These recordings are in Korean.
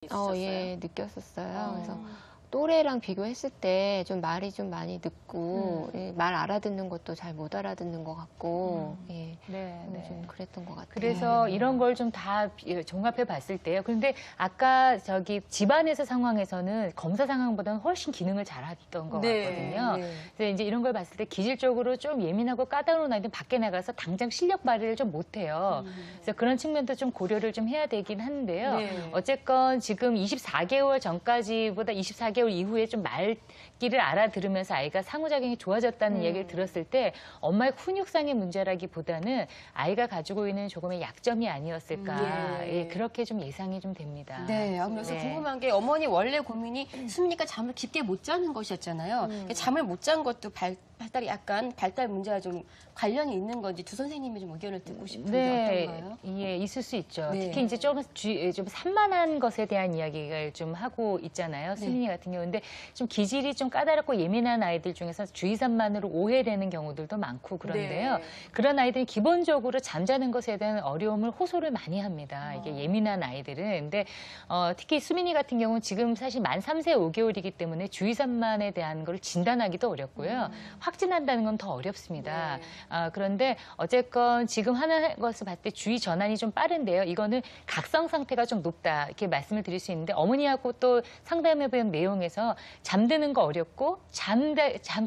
있었어요? 예, 느꼈었어요. 그래서 또래랑 비교했을 때 좀 말이 좀 많이 늦고 예, 말 알아듣는 것도 잘 못 알아듣는 것 같고 예, 좀 그랬던 것 같아요. 그래서 이런 걸 좀 다 종합해 봤을 때요. 그런데 아까 저기 집안에서 상황에서는 검사 상황보다는 훨씬 기능을 잘했던 것 같거든요. 그래서 이제 이런 걸 봤을 때 기질적으로 좀 예민하고 까다로운 아이들은 밖에 나가서 당장 실력 발휘를 좀 못해요. 그래서 그런 측면도 좀 고려를 좀 해야 되긴 하는데요. 어쨌건 지금 24개월 전까지보다 24개월 이후에 좀 말귀를 알아들으면서 아이가 상호작용이 좋아졌다는 얘기를 들었을 때 엄마의 훈육상의 문제라기보다는 아이가 가지고 있는 조금의 약점이 아니었을까. 예, 그렇게 좀 예상이 좀 됩니다. 네, 그래서 궁금한 게 어머니 원래 고민이 수민이가 잠을 깊게 못 자는 것이었잖아요. 잠을 못 잔 것도 발달이 약간 발달 문제와 좀 관련이 있는 건지 두 선생님이 좀 의견을 듣고 싶은데 어떤가요? 예, 있을 수 있죠. 특히 이제 좀 산만한 것에 대한 이야기를 좀 하고 있잖아요. 수민이 같은 경우인데 좀 기질이 좀 까다롭고 예민한 아이들 중에서 주의산만으로 오해되는 경우들도 많고 그런데요. 그런 아이들이 기본적으로 잠자는 것에 대한 어려움을 호소를 많이 합니다. 이게 예민한 아이들은. 근데 특히 수민이 같은 경우는 지금 사실 만 3세 5개월이기 때문에 주의산만에 대한 걸 진단하기도 어렵고요. 확진한다는 건 더 어렵습니다. 그런데 어쨌건 지금 하는 것을 봤을 때 주의 전환이 좀 빠른데요. 이거는 각성 상태가 좀 높다 이렇게 말씀을 드릴 수 있는데 어머니하고 또 상담해본 내용에서 잠드는 거 어렵고 잠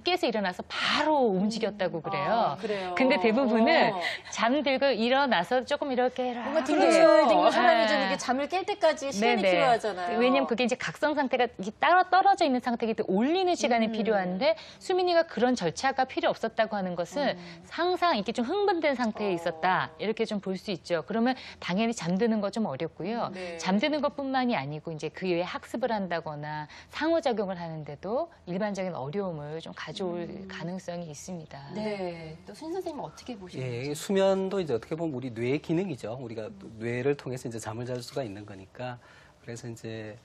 깨서 일어나서 바로 움직였다고 그래요. 그래요? 근데 대부분은 잠들고 일어나서 조금 이렇게 뭔가 딩글딩글 사람이 좀 이렇게 잠을 깰 때까지 시간이 필요하잖아요. 왜냐면 그게 이제 각성 상태가 따로 떨어져 있는 상태이기 때문에 올리는 시간이 필요한데 수민이가 그런 절차가 필요 없었다고 하는 것은 항상 이렇게 좀 흥분된 상태에 있었다. 이렇게 좀 볼 수 있죠. 그러면 당연히 잠드는 거 좀 어렵고요. 잠드는 것뿐만이 아니고 이제 그 이외에 학습을 한다거나 상호작용을 하는데도 일반적인 어려움을 좀 가져올 가능성이 있습니다. 네. 또 신 선생님은 어떻게 보시나요? 예, 수면도 이제 어떻게 보면 우리 뇌의 기능이죠. 우리가 뇌를 통해서 이제 잠을 잘 수가 있는 거니까. 그래서 이제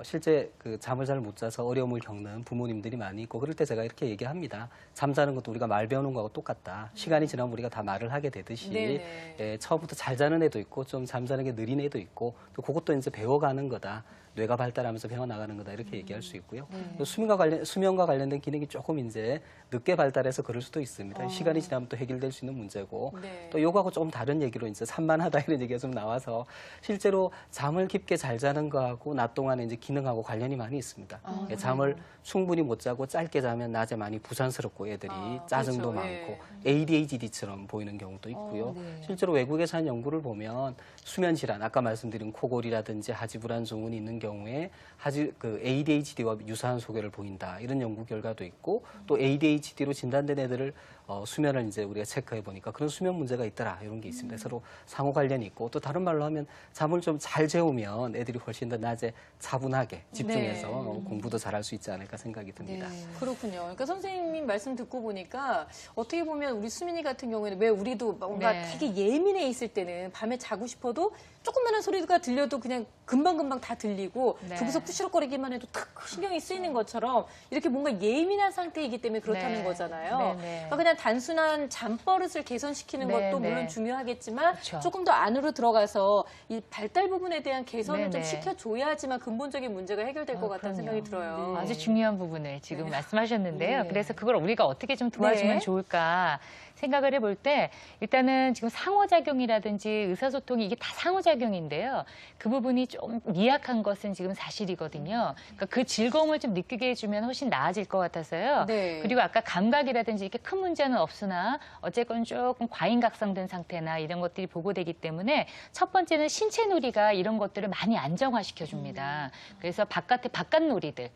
실제 그 잠을 잘 못 자서 어려움을 겪는 부모님들이 많이 있고 그럴 때 제가 이렇게 얘기합니다. 잠자는 것도 우리가 말 배우는 거하고 똑같다. 시간이 지나면 우리가 다 말을 하게 되듯이 예, 처음부터 잘 자는 애도 있고 좀 잠자는 게 느린 애도 있고 또 그것도 이제 배워가는 거다. 뇌가 발달하면서 배워나가는 거다 이렇게 얘기할 수 있고요. 또 수면과 관련된 기능이 조금 이제 늦게 발달해서 그럴 수도 있습니다. 시간이 지나면 또 해결될 수 있는 문제고 또 요거하고 조금 다른 얘기로 이제 산만하다 이런 얘기가 좀 나와서 실제로 잠을 깊게 잘 자는 거하고 낮 동안에 이제 기능하고 관련이 많이 있습니다. 잠을 충분히 못 자고 짧게 자면 낮에 많이 부산스럽고 애들이 짜증도 많고 ADHD처럼 보이는 경우도 있고요. 실제로 외국에서 한 연구를 보면 수면 질환, 아까 말씀드린 코골이라든지 하지불안 증후군이 있는 경우에 그 ADHD와 유사한 소견을 보인다 이런 연구 결과도 있고 또 ADHD로 진단된 애들을 수면을 이제 우리가 체크해 보니까 그런 수면 문제가 있더라 이런 게 있습니다. 서로 상호 관련이 있고 또 다른 말로 하면 잠을 좀 잘 재우면 애들이 훨씬 더 낮에 차분하게 집중해서 공부도 잘할 수 있지 않을까 생각이 듭니다. 그렇군요. 그러니까 선생님 말씀 듣고 보니까 어떻게 보면 우리 수민이 같은 경우에는 왜 우리도 뭔가 되게 예민해 있을 때는 밤에 자고 싶어도 조금만한 소리가 들려도 그냥 금방금방 다 들리고 조금서 부시럭거리기만 해도 탁 신경이 쓰이는 것처럼 이렇게 뭔가 예민한 상태이기 때문에 그렇다는 거잖아요. 그러니까 그냥 단순한 잠버릇을 개선시키는 것도 물론 중요하겠지만 조금 더 안으로 들어가서 이 발달 부분에 대한 개선을 좀 시켜줘야지만 근본적인 문제가 해결될 것 같다는 생각이 들어요. 아주 중요한 부분을 지금 말씀하셨는데요. 그래서 그걸 우리가 어떻게 좀 도와주면 좋을까 생각을 해볼 때 일단은 지금 상호작용이라든지 의사소통이 이게 다 상호작용인데요. 그 부분이 좀 미약한 것은 지금 사실이거든요. 그러니까 그 즐거움을 좀 느끼게 해주면 훨씬 나아질 것 같아서요. 그리고 아까 감각이라든지 이렇게 큰 문제는 없으나 어쨌건 조금 과잉각성된 상태나 이런 것들이 보고되기 때문에 첫 번째는 신체 놀이가 이런 것들을 많이 안정화시켜 줍니다. 그래서 바깥 놀이들.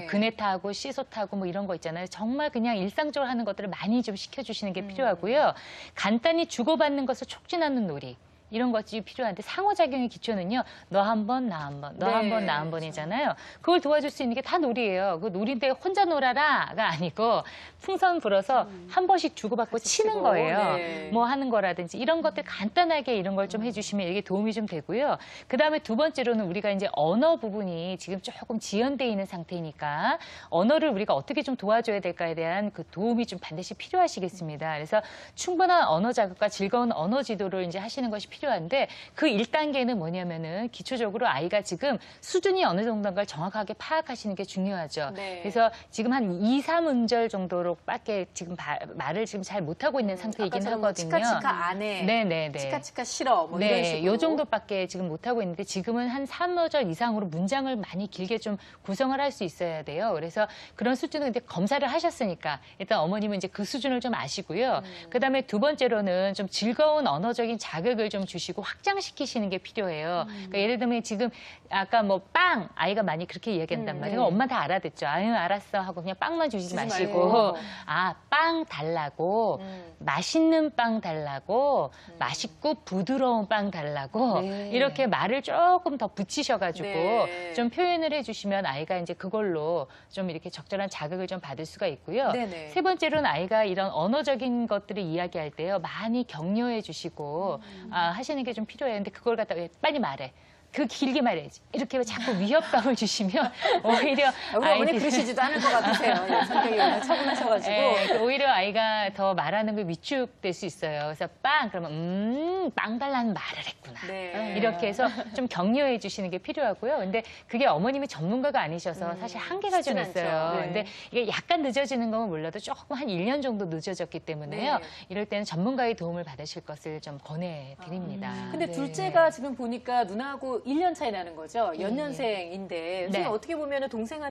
그네 타고 시소 타고 뭐 이런 거 있잖아요. 정말 그냥 일상적으로 하는 것들을 많이 좀 시켜주시는 게 필요하고요. 간단히 주고받는 것을 촉진하는 놀이. 이런 것이 필요한데 상호작용의 기초는요. 너 한 번, 나 한 번, 너 한 번, 나 한 번이잖아요. 그걸 도와줄 수 있는 게 다 놀이예요. 그 놀인데 혼자 놀아라가 아니고 풍선 불어서 한 번씩 주고받고 치는 거예요. 뭐 하는 거라든지 이런 것들 간단하게 이런 걸 좀 해주시면 이게 도움이 좀 되고요. 그다음에 두 번째로는 우리가 이제 언어 부분이 지금 조금 지연돼 있는 상태니까 언어를 우리가 어떻게 좀 도와줘야 될까에 대한 그 도움이 좀 반드시 필요하시겠습니다. 그래서 충분한 언어 자극과 즐거운 언어 지도를 이제 하시는 것이 필요합니다. 필요한데 그 1단계는 뭐냐면은 기초적으로 아이가 지금 수준이 어느 정도인가를 정확하게 파악하시는 게 중요하죠. 네. 그래서 지금 한 2, 3음절 정도로밖에 지금 말을 지금 잘 못하고 있는 상태이긴 아까처럼 하거든요. 뭐 치카치카 안 해. 네네네. 치카치카 싫어. 뭐 이런 네, 식으로. 요 정도밖에 지금 못하고 있는데 지금은 한 3어절 이상으로 문장을 많이 길게 좀 구성을 할 수 있어야 돼요. 그래서 그런 수준은 이제 검사를 하셨으니까 일단 어머님은 이제 그 수준을 좀 아시고요. 그다음에 두 번째로는 좀 즐거운 언어적인 자극을 좀 주시고 확장시키시는 게 필요해요. 그러니까 예를 들면 지금 아까 뭐 빵 아이가 많이 그렇게 이야기한단 말이에요. 엄마 다 알아듣죠. 아유 알았어 하고 그냥 빵만 주지 마시고 말고. 아, 빵 달라고 맛있는 빵 달라고 맛있고 부드러운 빵 달라고 네. 이렇게 말을 조금 더 붙이셔가지고 네. 좀 표현을 해주시면 아이가 이제 그걸로 좀 이렇게 적절한 자극을 좀 받을 수가 있고요. 네네. 세 번째로는 아이가 이런 언어적인 것들을 이야기할 때요 많이 격려해 주시고 하시는 게 좀 필요해요. 근데 그걸 갖다가 빨리 말해. 그 길게 말해야지. 이렇게 자꾸 위협감을 주시면 오히려 우리 어머니 아이들은 그러시지도 않을 것 같으세요. 예, 성격이 워낙 차분하셔가지고. 네, 오히려 아이가 더 말하는 게 위축될 수 있어요. 그래서 빵 그러면 빵 달라는 말을 했구나. 네. 이렇게 해서 좀 격려해 주시는 게 필요하고요. 근데 그게 어머님이 전문가가 아니셔서 사실 한계가 좀 쉽진 있어요. 않죠. 네. 근데 이게 약간 늦어지는 건 몰라도 조금 한 1년 정도 늦어졌기 때문에요. 네. 이럴 때는 전문가의 도움을 받으실 것을 좀 권해드립니다. 근데 네. 둘째가 지금 보니까 누나하고 1년 차이 나는 거죠. 연년생인데. 선생님 네. 어떻게 보면 동생한테